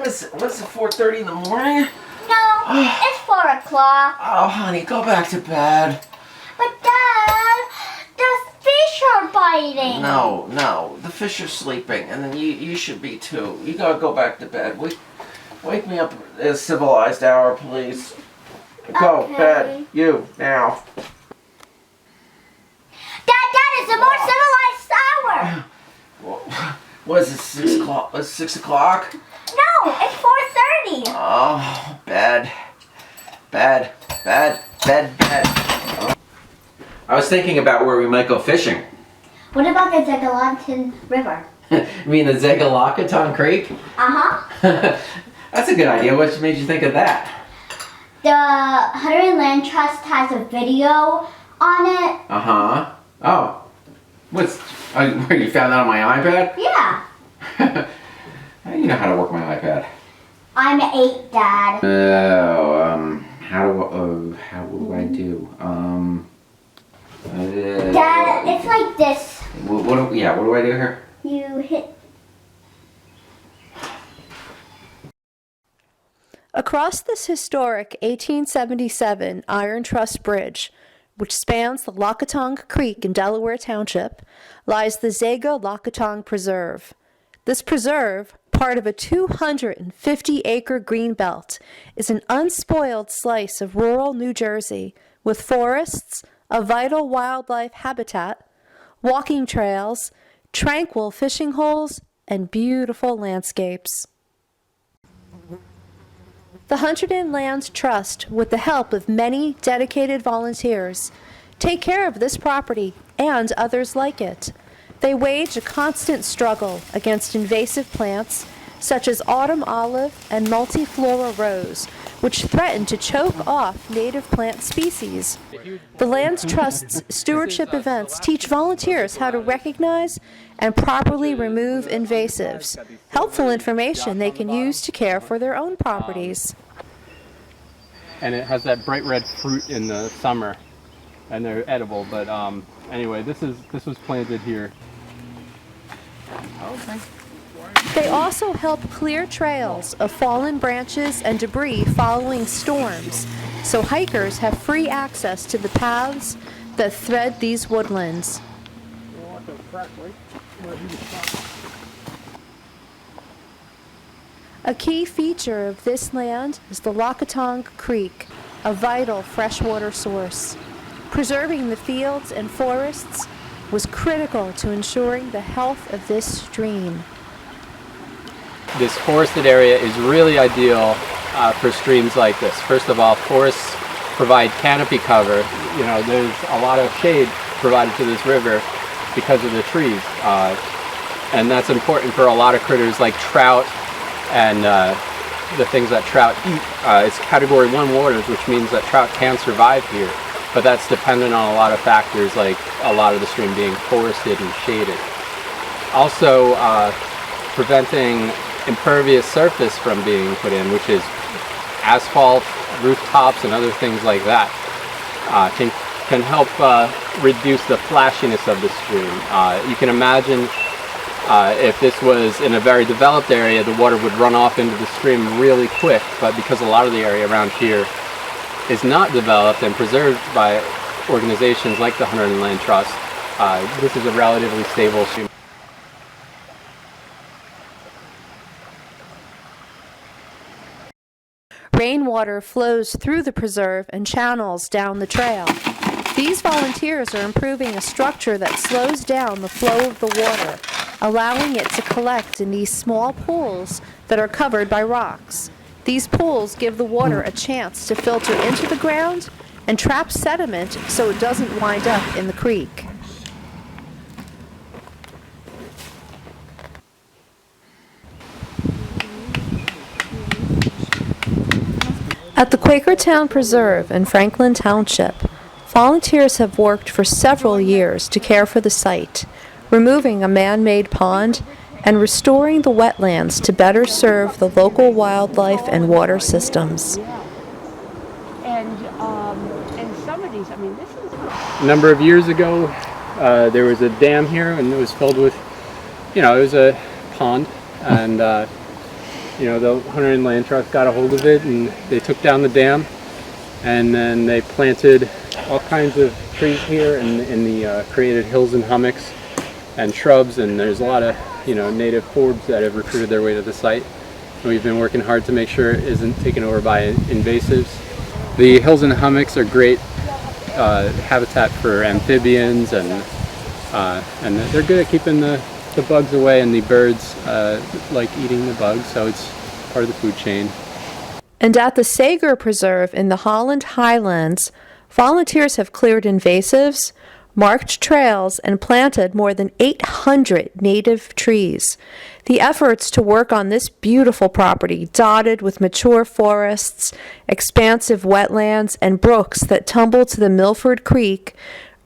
time is it? What's it, 4:30 in the morning? No, it's 4 o'clock. Oh, honey, go back to bed. But Dad, the fish are biting. No, the fish are sleeping, and then you should be too. You gotta go back to bed. Wake me up at a civilized hour, please. Go, Okay. bed. You, now. Dad, it's a more civilized hour. What is it, 6 o'clock? 6 o'clock? No, it's 4:30. Oh, bed. I was thinking about where we might go fishing. What about the Lockatong River? You mean the Lockatong Creek? Uh-huh. That's a good idea. What made you think of that? The Hunterdon Land Trust has a video on it. Uh-huh. Oh. Where you found that on my iPad? Yeah. You know how to work my iPad. I'm 8, Dad. What do I do? Dad, it's like this. What do I do here? You hit. Across this historic 1877 Iron Truss Bridge, which spans the Lockatong Creek in Delaware Township, lies the Lockatong Preserve. This preserve, part of a 250-acre greenbelt, is an unspoiled slice of rural New Jersey with forests, a vital wildlife habitat, walking trails, tranquil fishing holes, and beautiful landscapes. The Hunterdon Land Trust, with the help of many dedicated volunteers, take care of this property and others like it. They wage a constant struggle against invasive plants such as autumn olive and multiflora rose, which threaten to choke off native plant species. The Land Trust's stewardship events teach volunteers how to recognize and properly remove invasives, helpful information they can use to care for their own properties. And it has that bright red fruit in the summer, and they're edible. But anyway, this was planted here. Okay. They also help clear trails of fallen branches and debris following storms, so hikers have free access to the paths that thread these woodlands. A key feature of this land is the Lockatong Creek, a vital freshwater source. Preserving the fields and forests was critical to ensuring the health of this stream. This forested area is really ideal for streams like this. First of all, forests provide canopy cover. You know, there's a lot of shade provided to this river because of the trees. And that's important for a lot of critters like trout and the things that trout eat. It's Category 1 waters, which means that trout can survive here. But that's dependent on a lot of factors, like a lot of the stream being forested and shaded. Also, preventing impervious surface from being put in, which is asphalt, rooftops, and other things like that, can help reduce the flashiness of the stream. You can imagine if this was in a very developed area, the water would run off into the stream really quick, but because a lot of the area around here is not developed and preserved by organizations like the Hunterdon Land Trust, this is a relatively stable stream. Rainwater flows through the preserve and channels down the trail. These volunteers are improving a structure that slows down the flow of the water, allowing it to collect in these small pools that are covered by rocks. These pools give the water a chance to filter into the ground and trap sediment so it doesn't wind up in the creek. At the Quakertown Preserve in Franklin Township, volunteers have worked for several years to care for the site, removing a man-made pond and restoring the wetlands to better serve the local wildlife and water systems. And some of these, I mean, this is... A number of years ago, there was a dam here, and it was filled with, you know, it was a pond, and You know, the Hunterdon Land Trust got a hold of it and they took down the dam, and then they planted all kinds of trees here in the created hills and hummocks and shrubs, and there's a lot of, you know, native forbs that have recruited their way to the site. And we've been working hard to make sure it isn't taken over by invasives. The hills and hummocks are great habitat for amphibians, and they're good at keeping the bugs away, and the birds like eating the bugs, so it's part of the food chain. And at the Sager Preserve in the Holland Highlands, volunteers have cleared invasives, marked trails, and planted more than 800 native trees. The efforts to work on this beautiful property, dotted with mature forests, expansive wetlands, and brooks that tumble to the Milford Creek,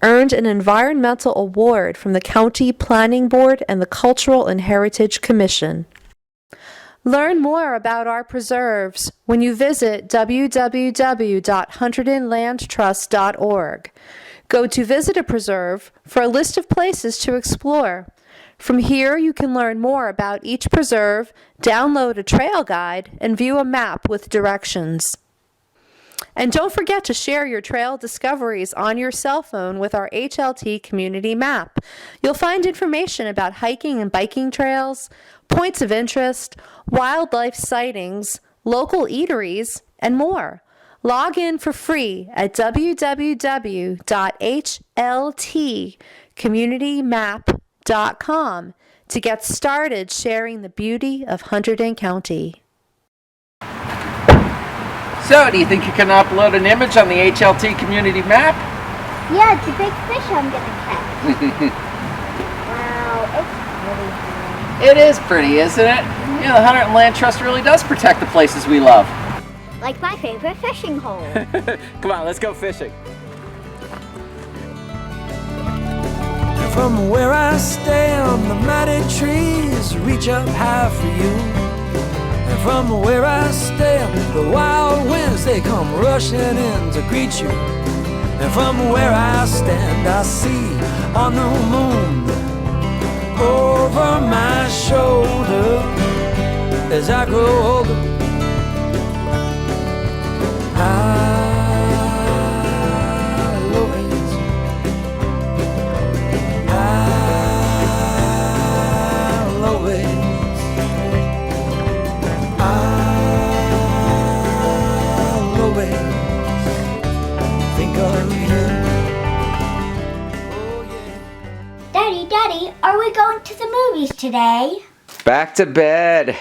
earned an environmental award from the County Planning Board and the Cultural and Heritage Commission. Learn more about our preserves when you visit www.hunterdonlandtrust.org. Go to Visit a Preserve for a list of places to explore. From here, you can learn more about each preserve, download a trail guide, and view a map with directions. And don't forget to share your trail discoveries on your cell phone with our HLT community map. You'll find information about hiking and biking trails, points of interest, wildlife sightings, local eateries, and more. Log in for free at www.hltcommunitymap.com to get started sharing the beauty of Hunterdon County. So, do you think you can upload an image on the HLT community map? Yeah, it's a big fish I'm gonna catch. Wow, it's really pretty. It is pretty, isn't it? Yeah, the Hunterdon Land Trust really does protect the places we love. Like my favorite fishing hole. Come on, let's go fishing. From where I stand, the mighty trees reach up high for you. And from where I stand, the wild winds, they come rushing in to greet you. And from where I stand, I see a new moon over my shoulder. As I grow older, I'll always think of you. Oh, yeah. Daddy, are we going to the movies today? Back to bed.